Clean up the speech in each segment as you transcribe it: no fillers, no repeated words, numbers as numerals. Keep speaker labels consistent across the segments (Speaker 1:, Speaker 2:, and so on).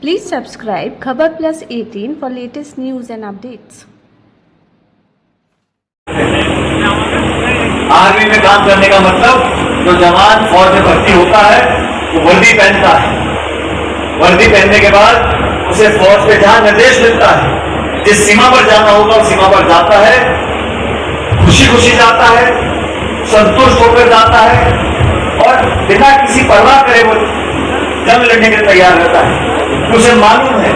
Speaker 1: Please subscribe Khabar Plus 18 for latest news and updates.
Speaker 2: Army में काम करने का मतलब जो जवान फौज में भर्ती होता है वो वर्दी पहनता है। वर्दी पहनने के बाद उसे फौज पे जहां निर्देश मिलता है, जिस सीमा पर जाना होगा उस सीमा पर जाता है, खुशी खुशी जाता है, संतुष्ट होकर जाता है और बिना किसी परवाह करे वो जंग लड़ने के लिए तैयार रहता है। उसे मालूम है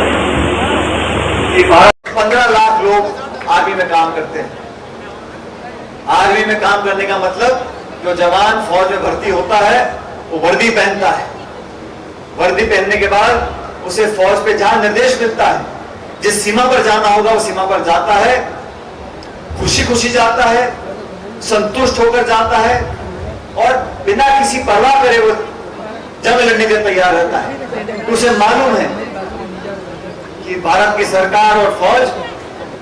Speaker 2: कि भारत 15 लाख लोग आर्मी में काम करते हैं। आर्मी में काम करने का मतलब जो जवान फौज में भर्ती होता है वो वर्दी पहनता है। वर्दी पहनने के बाद उसे फौज पे जहां निर्देश मिलता है, जिस सीमा पर जाना होगा उस सीमा पर जाता है, खुशी खुशी जाता है, संतुष्ट होकर जाता है और बिना किसी परवाह करे वो जंग लड़ने के लिए तैयार रहता है। उसे मालूम है कि भारत की सरकार और फौज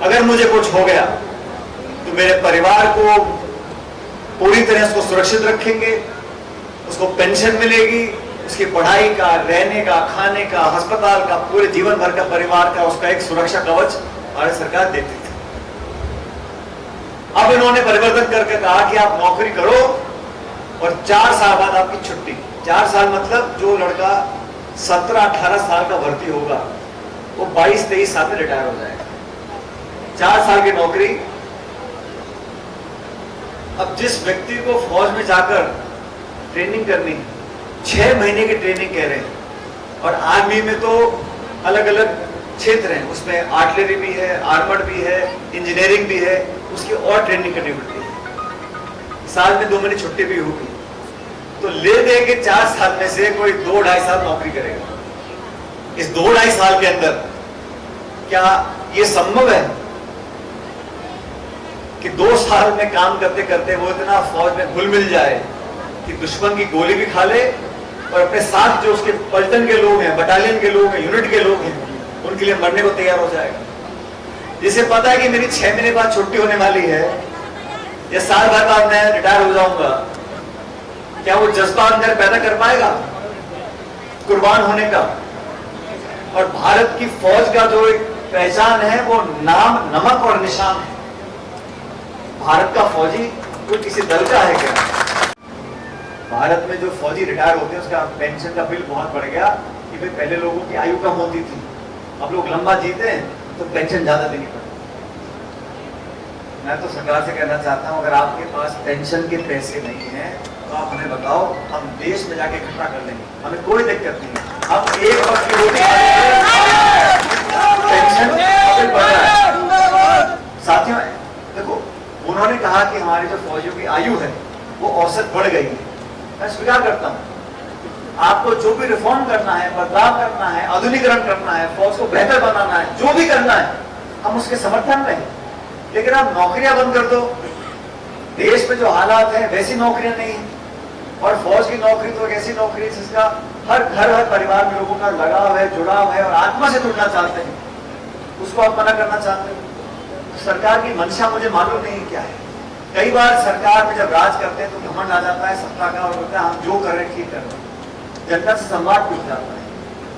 Speaker 2: अगर मुझे कुछ हो गया तो मेरे परिवार को पूरी तरह उसको सुरक्षित रखेंगे, उसको पेंशन मिलेगी, उसकी पढ़ाई का, रहने का, खाने का, अस्पताल का, पूरे जीवन भर का परिवार का उसका एक सुरक्षा कवच भारत सरकार देती थी। अब इन्होंने परिवर्तन करके कहा कि आप नौकरी करो और 4 साल बाद आपकी छुट्टी। 4 साल मतलब जो लड़का 17-18 साल का भर्ती होगा वो 22-23 साल में रिटायर हो जाएगा। 4 साल की नौकरी। अब जिस व्यक्ति को फौज में जाकर ट्रेनिंग करनी, 6 महीने की ट्रेनिंग कह रहे हैं और आर्मी में तो अलग अलग क्षेत्र हैं, उसमें आर्टिलरी भी है, आर्मर्ड भी है, इंजीनियरिंग भी है, उसकी और ट्रेनिंग करनी पड़ती है। साल में 2 महीने छुट्टी भी होगी तो ले दे के 4 साल में से कोई 2-2.5 साल नौकरी करेगा। इस 2-2.5 साल के अंदर क्या ये संभव है कि 2 साल में काम करते करते वो इतना फौज में घुल मिल जाए कि दुश्मन की गोली भी खा ले और अपने साथ जो उसके पलटन के लोग हैं, बटालियन के लोग हैं, यूनिट के लोग हैं, उनके लिए मरने को तैयार हो जाएगा। जिसे पता है कि मेरी 6 महीने बाद छुट्टी होने वाली है या साल भर बाद मैं रिटायर हो जाऊंगा, क्या वो जज्बा अंदर पैदा कर पाएगा कुर्बान होने का? और भारत की फौज का जो एक पहचान है वो नाम, नमक और निशान है। भारत का फौजी कोई किसी दल का है क्या? भारत में जो फौजी रिटायर होते हैं उसका पेंशन का बिल बहुत बढ़ गया कि भाई पहले लोगों की आयु कम होती थी, अब लोग लंबा जीते हैं तो पेंशन ज्यादा देनी पड़ती। मैं तो सरकार से कहना चाहता हूं, अगर आपके पास पेंशन के पैसे नहीं है तो आप हमें बताओ, हम देश में जाके इकट्ठा कर लेंगे, हमें कोई दिक्कत नहीं है। हम एक वक्त की रोटी पेंशन बढ़ रहा है। साथियों देखो, उन्होंने कहा कि हमारे जो फौजियों की आयु है वो औसत बढ़ गई है। मैं स्वीकार करता हूं, आपको जो भी रिफॉर्म करना है, बदलाव करना है, आधुनिकीकरण करना है, फौज को बेहतर बनाना है, जो भी करना है हम उसके समर्थन में हैं। लेकिन आप नौकरियां बंद कर दो। देश में जो हालात है वैसी नौकरियां नहीं है और फौज की नौकरी तो एक ऐसी नौकरी है जिसका हर घर, हर परिवार में लोगों का लगाव है, जुड़ाव है और आत्मा से जुड़ना चाहते हैं, उसको आप मना करना चाहते हो। सरकार की मंशा मुझे मालूम नहीं क्या है। कई बार सरकार में जब राज करते हैं तो घमंड आ जाता है सत्ता का और बोलता है हम जो कर रहे हैं ठीक कर रहे हैं, जनता से संवाद टूट जाता है।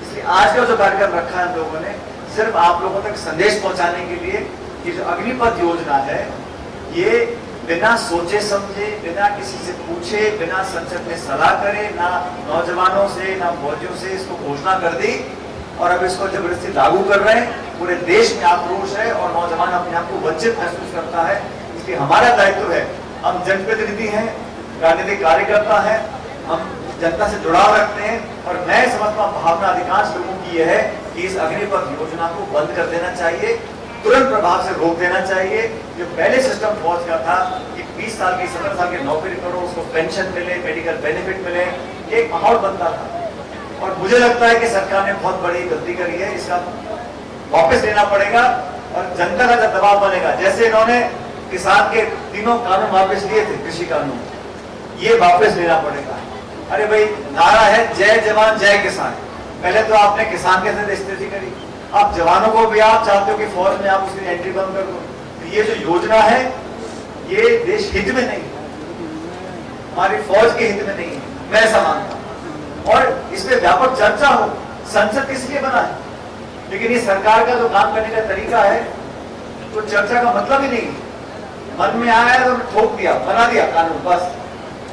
Speaker 2: इसलिए आज का जो कार्यक्रम रखा है हम लोगों ने सिर्फ आप लोगों तक संदेश पहुंचाने के लिए कि जो अग्निपथ योजना है ये बिना सोचे समझे, बिना किसी से पूछे, बिना संसद में सलाह करे, ना नौजवानों से ना फौजियों से इसको घोषणा कर दी और अब इसको जबरदस्ती लागू कर रहे हैं। पूरे देश में आक्रोश है और नौजवान अपने आप को वंचित महसूस करता है। इसलिए हमारा दायित्व है, हम जनप्रतिनिधि हैं, राजनीतिक कार्यकर्ता हैं, हम जनता से जुड़ाव रखते हैं और मैं समझता हूं भावना अधिकांश लोगों की यह है कि इस अग्निपथ योजना को बंद कर देना चाहिए, तुरंत प्रभाव से रोक देना चाहिए। जो पहले सिस्टम फौज का था कि 20 साल की 17 साल की नौकरी करो, उसको पेंशन मिले, मेडिकल बेनिफिट मिले, एक माहौल बनता था और मुझे लगता है कि सरकार ने बहुत बड़ी गलती करी है। इसका वापस लेना पड़ेगा और जनता का जब दबाव बनेगा, जैसे इन्होंने किसान के 3 कानून वापस लिए थे, कृषि कानून, ये वापस लेना पड़ेगा। अरे भाई नारा है जय जवान जय किसान, पहले तो आपने किसान के साथ स्थिति करी, आप जवानों को भी आप चाहते हो कि फौज में आप उसकी एंट्री बंद कर दो। तो ये जो योजना है ये देश हित में नहीं, हमारी फौज के हित में नहीं है, मैं ऐसा मानता हूं। और इस पे व्यापक चर्चा हो। संसद किस लिए बना है? लेकिन ये सरकार का जो काम करने का तरीका है तो चर्चा का मतलब ही नहीं। मन में आया तो ठोक दिया, बना दिया कानून, बस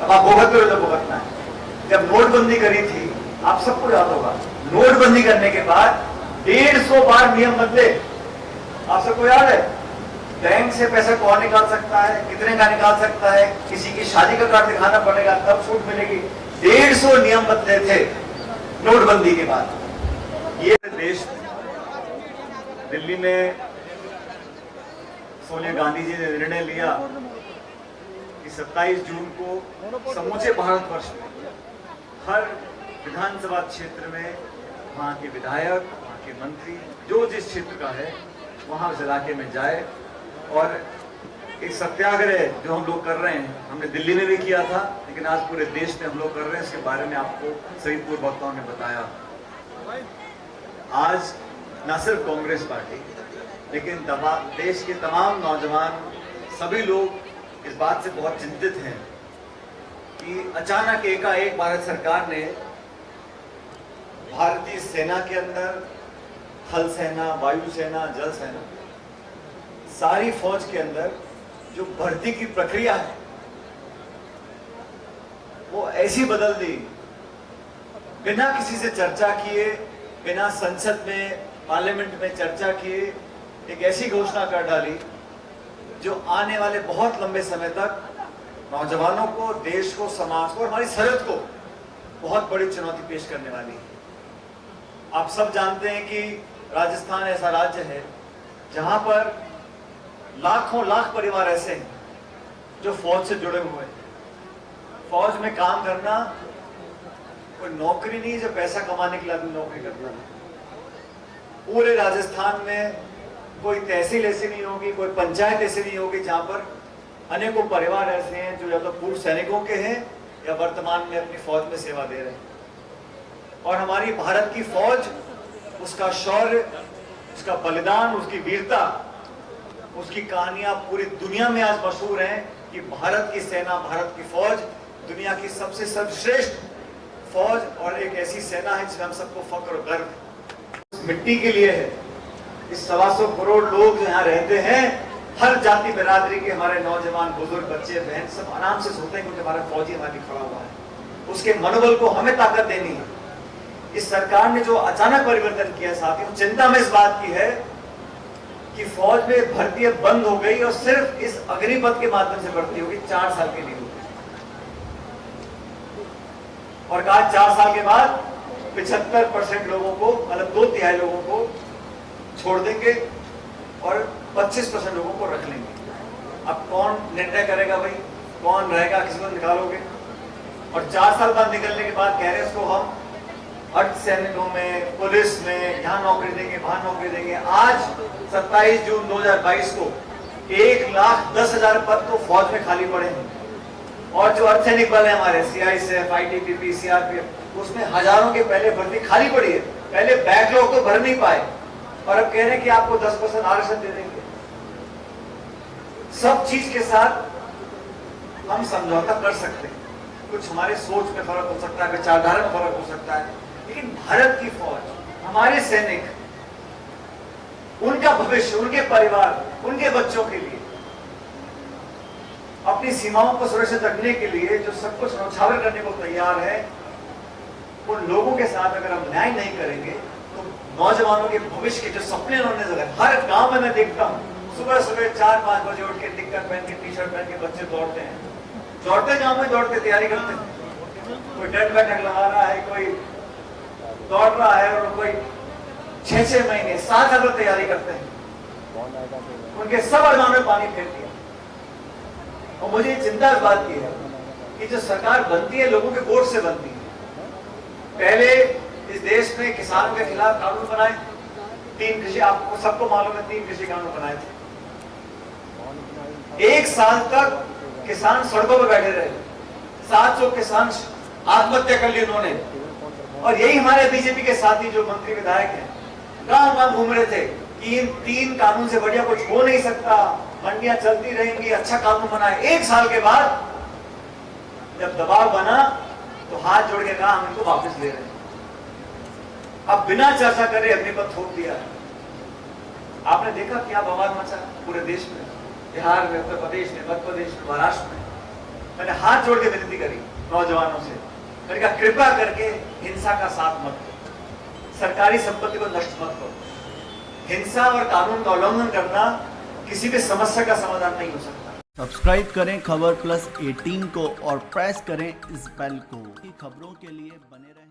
Speaker 2: अब आप भुगत करो जो भुगतना है। जब नोटबंदी करी थी, आप सबको याद होगा, नोटबंदी करने के बाद 150 बार नियम बदले। आप सबको याद है बैंक से पैसा कौन निकाल सकता है, कितने का निकाल सकता है, किसी की शादी का कार्ड दिखाना पड़ेगा तब छूट मिलेगी। 150 नियम बदले थे नोटबंदी के बाद। ये देश दिल्ली में सोनिया गांधी जी ने निर्णय लिया कि 27 जून को समूचे भारतवर्ष में हर विधानसभा क्षेत्र में वहां के विधायक, वहां के मंत्री जो जिस क्षेत्र का है वहां उस इलाके में जाए और एक सत्याग्रह जो हम लोग कर रहे हैं, हमने दिल्ली में भी किया था लेकिन आज पूरे देश में हम लोग कर रहे हैं। इसके बारे में आपको सभी पूर्व वक्ताओं ने बताया। आज न सिर्फ कांग्रेस पार्टी लेकिन देश के तमाम नौजवान, सभी लोग इस बात से बहुत चिंतित हैं कि अचानक एकाएक भारत सरकार ने भारतीय सेना के अंदर थल सेना, वायु सेना, जल सेना, सारी फौज के अंदर जो भर्ती की प्रक्रिया है वो ऐसी बदल दी, बिना किसी से चर्चा किए, बिना संसद में, पार्लियामेंट में चर्चा किए एक ऐसी घोषणा कर डाली जो आने वाले बहुत लंबे समय तक नौजवानों को, देश को, समाज को और हमारी सरहद को बहुत बड़ी चुनौती पेश करने वाली है। आप सब जानते हैं कि राजस्थान ऐसा राज्य है जहां पर लाखों लाख परिवार ऐसे हैं जो फौज से जुड़े हुए हैं। फौज में काम करना कोई नौकरी नहीं जो पैसा कमाने के लिए आदमी नौकरी करता है। पूरे राजस्थान में कोई तहसील ऐसी नहीं होगी, कोई पंचायत ऐसी नहीं होगी जहां पर अनेकों परिवार ऐसे हैं जो या तो पूर्व सैनिकों के हैं या वर्तमान में अपनी फौज में सेवा दे रहे हैं। और हमारी भारत की फौज, उसका शौर्य, उसका बलिदान, उसकी वीरता, उसकी कहानियां पूरी दुनिया में आज मशहूर हैं कि भारत की सेना, भारत की फौज दुनिया की सबसे सर्वश्रेष्ठ फौज और एक ऐसी सेना है जिसमें हम सबको फक्र और गर्व मिट्टी के लिए है। इस 125 करोड़ लोग जो यहाँ रहते हैं, हर जाति बिरादरी के हमारे नौजवान, बुजुर्ग, बच्चे, बहन सब आराम से सोते हैं क्योंकि हमारा फौजी हमारे खड़ा हुआ है। उसके मनोबल को हमें ताकत देनी है। इस सरकार ने जो अचानक परिवर्तन किया, साथियों, चिंता में इस बात की है कि फौज में भर्ती बंद हो गई और सिर्फ इस अग्निपथ के माध्यम से भर्ती होगी, 4 साल के लिए होगी। और कहा 4 साल के बाद 75% लोगों को, मतलब 2/3 लोगों को छोड़ देंगे और 25% लोगों को रख लेंगे। अब कौन निर्णय करेगा भाई, कौन रहेगा, किसी को निकालोगे? और 4 साल बाद निकलने के बाद कह रहे हैं इसको हम अर्धसैनिकों में, पुलिस में, यहाँ नौकरी देंगे, वहां नौकरी देंगे। आज 27 जून 2022 को 1,10,000 पद तो फौज में खाली पड़े हैं और जो अर्धसैनिक बल है हमारे CISF, ITBP, CRPF, उसमें हजारों के पहले भर्ती खाली पड़ी है। पहले बैकलॉग को भर नहीं पाए और अब कह रहे हैं कि आपको 10% आरक्षण दे देंगे। सब चीज के साथ हम समझौता कर सकते हैं, कुछ हमारे सोच में फर्क हो सकता है, विचारधारा में फर्क हो सकता है, लेकिन भारत की फौज, हमारे सैनिक, उनका भविष्य, उनके परिवार, उनके बच्चों के लिए, अपनी सीमाओं को सुरक्षित रखने के लिए जो सब कुछ न्यौछावर करने को तैयार है, उन लोगों के साथ अगर हम न्याय नहीं करेंगे तो नौजवानों के भविष्य के जो सपने उन्होंने जगह, हर गांव में मैं देखता हूँ सुबह सुबह 4-5 बजे उठ के निक्कर पहन के, टी-शर्ट पहन के बच्चे दौड़ते हैं, दौड़ते गांव में दौड़ते तैयारी करते हैं। कोई डंड बैठक लगा रहा है, कोई दौड़ रहा है और कोई 6-6 महीने, 7 साल तैयारी करते हैं। उनके सब अरमान में पानी फेर दिया। और मुझे चिंता इस बात की है कि जो सरकार बनती है लोगों के वोट से बनती है। पहले इस देश में किसानों के खिलाफ कानून बनाए, 3 कृषि, आपको सबको मालूम है 3 कृषि कानून बनाए थे। 1 साल तक किसान सड़कों पर बैठे रहे, 700 किसान आत्महत्या कर ली उन्होंने। और यही हमारे बीजेपी के साथी जो मंत्री विधायक हैं गांव-गांव घूम रहे थे कि इन 3 कानून से बढ़िया कुछ हो नहीं सकता, मंडियां चलती रहेंगी, अच्छा कानून बनाए। 1 साल के बाद जब दबाव बना तो हाथ जोड़ के कहा हम इनको वापस ले रहे हैं। अब बिना चर्चा करे अग्नि पर थोप दिया। आपने देखा क्या बवाल मचा पूरे देश में, बिहार में, उत्तर प्रदेश में, मध्य प्रदेश में, महाराष्ट्र में। मैंने हाथ जोड़ के विनती करी नौजवानों से, मैंने कहा कृपा करके हिंसा का साथ मत दो, सरकारी संपत्ति को नष्ट मत करो। हिंसा और कानून का उल्लंघन करना किसी भी समस्या का समाधान नहीं हो सकता।
Speaker 3: सब्सक्राइब करें खबर प्लस 18 को और प्रेस करें इस बेल को, खबरों के लिए बने रहें।